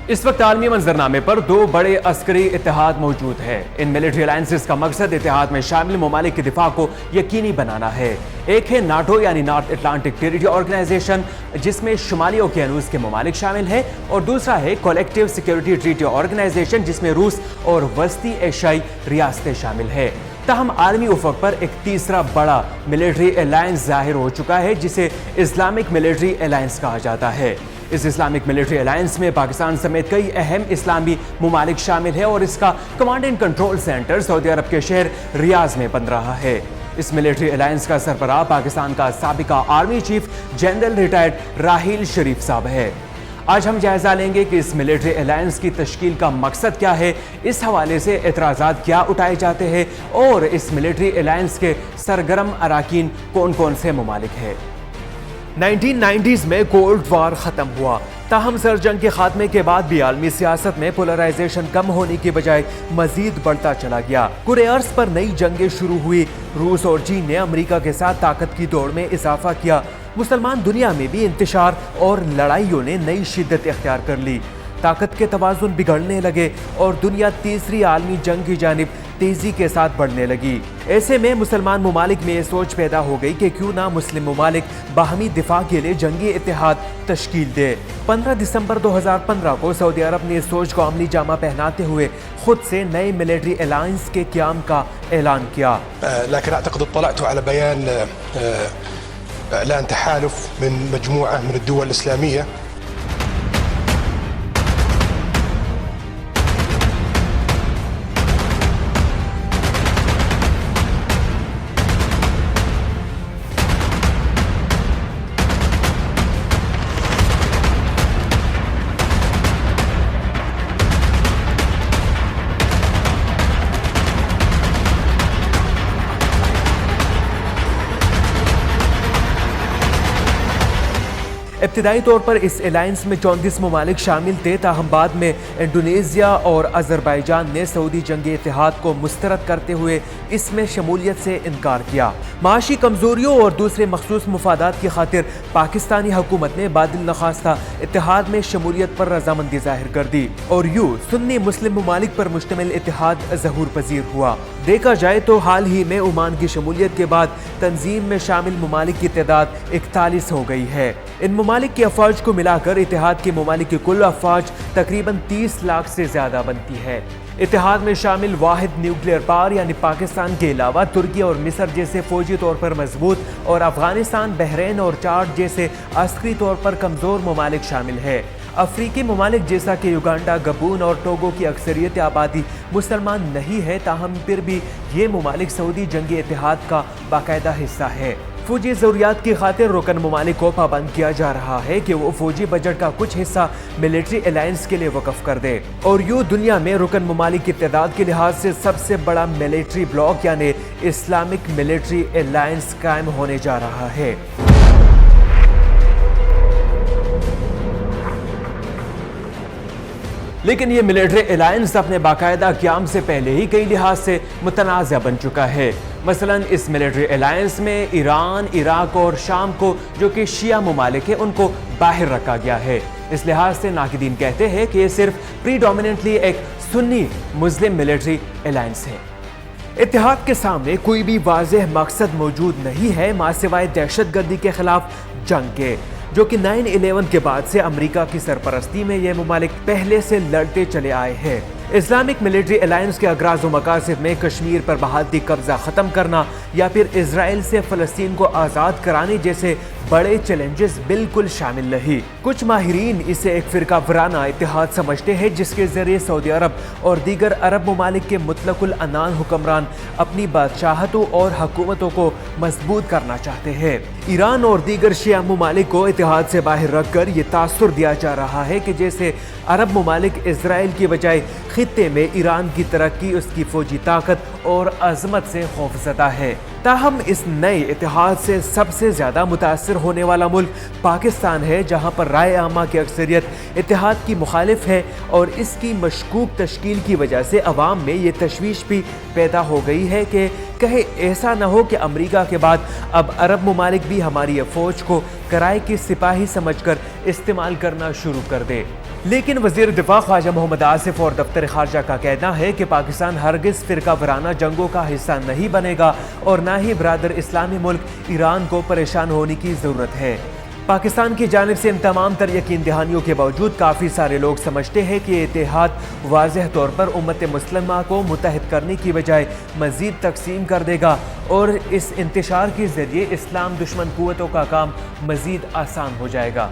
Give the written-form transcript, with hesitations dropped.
اس وقت عالمی منظرنامے پر دو بڑے عسکری اتحاد موجود ہیں۔ ان ملٹری الائنسز کا مقصد اتحاد میں شامل ممالک کی دفاع کو یقینی بنانا ہے۔ ایک ہے ناٹو یعنی نارتھ اٹلانٹک ٹریٹی آرگنائزیشن، جس میں شمالی اوقیانوس کے ممالک شامل ہیں، اور دوسرا ہے کولیکٹیو سیکیورٹی ٹریٹی آرگنائزیشن، جس میں روس اور وسطی ایشیائی ریاستیں شامل ہیں۔ تاہم عالمی افق پر ایک تیسرا بڑا ملٹری الائنس ظاہر ہو چکا ہے، جسے اسلامک ملٹری الائنس کہا جاتا ہے۔ اس اسلامک ملٹری الائنس میں پاکستان سمیت کئی اہم اسلامی ممالک شامل ہیں اور اس کا کمانڈ اینڈ کنٹرول سینٹر سعودی عرب کے شہر ریاض میں بن رہا ہے۔ اس ملٹری الائنس کا سربراہ پاکستان کا سابقہ army chief general retired Raheel Sharif صاحب ہے۔ آج ہم جائزہ لیں گے کہ اس ملٹری الائنس کی تشکیل کا مقصد کیا ہے، اس حوالے سے اعتراضات کیا اٹھائے جاتے ہیں، اور اس ملٹری الائنس کے سرگرم اراکین کون کون سے ممالک ہیں۔ 1990s میں کولڈ وار ختم ہوا، تاہم سر جنگ کے خاتمے کے بعد بھی عالمی سیاست میں پولرائزیشن کم ہونے کی بجائے مزید بڑھتا چلا گیا۔ کرۂ ارض پر نئی جنگیں شروع ہوئی، روس اور چین نے امریکہ کے ساتھ طاقت کی دوڑ میں اضافہ کیا، مسلمان دنیا میں بھی انتشار اور لڑائیوں نے نئی شدت اختیار کر لی، طاقت کے توازن بگڑنے لگے اور دنیا تیسری عالمی جنگ کی جانب تیزی کے ساتھ بڑھنے لگی۔ ایسے میں مسلمان ممالک میں یہ سوچ پیدا ہو گئی کہ کیوں نہ مسلم ممالک باہمی دفاع کے لیے جنگی اتحاد تشکیل دے۔ 15 دسمبر 2015 کو سعودی عرب نے اس سوچ کو عملی جامہ پہناتے ہوئے خود سے نئے ملٹری الائنس کے قیام کا اعلان کیا۔ لیکن اعتقد اطلعت على بیان اعلان تحالف من مجموعة من الدول الإسلامية ابتدائی طور پر اس الائنس میں 34 ممالک شامل تھے، تاہم بعد میں انڈونیزیا اور آذربائیجان نے سعودی جنگی اتحاد کو مسترد کرتے ہوئے اس میں شمولیت سے انکار کیا۔ معاشی کمزوریوں اور دوسرے مخصوص مفادات کی خاطر پاکستانی حکومت نے بادل نخواستہ اتحاد میں شمولیت پر رضامندی ظاہر کر دی، اور یوں سنی مسلم ممالک پر مشتمل اتحاد ظہور پذیر ہوا۔ دیکھا جائے تو حال ہی میں عمان کی شمولیت کے بعد تنظیم میں شامل ممالک کی تعداد 41 ہو گئی ہے۔ ان ممالک کی افواج کو ملا کر اتحاد کے ممالک کی کل افواج تقریباً 30 لاکھ سے زیادہ بنتی ہے۔ اتحاد میں شامل واحد نیوکلیئر پاور یعنی پاکستان کے علاوہ ترکی اور مصر جیسے فوجی طور پر مضبوط اور افغانستان، بحرین اور چاڈ جیسے عسکری طور پر کمزور ممالک شامل ہے۔ افریقی ممالک جیسا کہ یوگانڈا، گبون اور ٹوگو کی اکثریت آبادی مسلمان نہیں ہے، تاہم پھر بھی یہ ممالک سعودی جنگی اتحاد کا باقاعدہ حصہ ہے۔ فوجی ضروریات کی خاطر رکن ممالک کو پابند کیا جا رہا ہے کہ وہ فوجی بجٹ کا کچھ حصہ ملٹری الائنس کے لیے وقف کر دے، اور یوں دنیا میں رکن ممالک کی تعداد کے لحاظ سے سب سے بڑا ملٹری بلاک یعنی اسلامک ملٹری الائنس قائم ہونے جا رہا ہے۔ لیکن یہ ملٹری الائنس اپنے باقاعدہ قیام سے پہلے ہی کئی لحاظ سے متنازع بن چکا ہے۔ مثلاً اس ملٹری الائنس میں ایران، عراق اور شام کو جو کہ شیعہ ممالک ہیں ان کو باہر رکھا گیا ہے۔ اس لحاظ سے ناقدین کہتے ہیں کہ یہ صرف پریڈومیننٹلی ایک سنی مسلم ملٹری الائنس ہے۔ اتحاد کے سامنے کوئی بھی واضح مقصد موجود نہیں ہے ماں سوائے دہشت گردی کے خلاف جنگ کے، جو کہ 9/11 کے بعد سے امریکہ کی سرپرستی میں یہ ممالک پہلے سے لڑتے چلے آئے ہیں۔ اسلامک ملٹری الائنس کے اغراض و مقاصد میں کشمیر پر بحالتی قبضہ ختم کرنا یا پھر اسرائیل سے فلسطین کو آزاد کرانے جیسے بڑے چیلنجز بالکل شامل نہیں۔ کچھ ماہرین اسے ایک فرقہ وارانہ اتحاد سمجھتے ہیں جس کے ذریعے سعودی عرب اور دیگر عرب ممالک کے مطلق العنان حکمران اپنی بادشاہتوں اور حکومتوں کو مضبوط کرنا چاہتے ہیں۔ ایران اور دیگر شیعہ ممالک کو اتحاد سے باہر رکھ کر یہ تاثر دیا جا رہا ہے کہ جیسے عرب ممالک اسرائیل کی بجائے خطے میں ایران کی ترقی، اس کی فوجی طاقت اور عظمت سے خوفزدہ ہے۔ تاہم اس نئے اتحاد سے سب سے زیادہ متاثر ہونے والا ملک پاکستان ہے، جہاں پر رائے عامہ کی اکثریت اتحاد کی مخالف ہے، اور اس کی مشکوک تشکیل کی وجہ سے عوام میں یہ تشویش بھی پیدا ہو گئی ہے کہ کہیں ایسا نہ ہو کہ امریکہ کے بعد اب عرب ممالک بھی ہماری فوج کو کرائے کے سپاہی سمجھ کر استعمال کرنا شروع کر دے۔ لیکن وزیر دفاع خواجہ محمد آصف اور دفتر خارجہ کا کہنا ہے کہ پاکستان ہرگز فرقہ وارانہ جنگوں کا حصہ نہیں بنے گا اور نہ ہی برادر اسلامی ملک ایران کو پریشان ہونے کی ضرورت ہے۔ پاکستان کی جانب سے ان تمام تر یقین دہانیوں کے باوجود کافی سارے لوگ سمجھتے ہیں کہ یہ اتحاد واضح طور پر امت مسلمہ کو متحد کرنے کی بجائے مزید تقسیم کر دے گا اور اس انتشار کے ذریعے اسلام دشمن قوتوں کا کام مزید آسان ہو جائے گا۔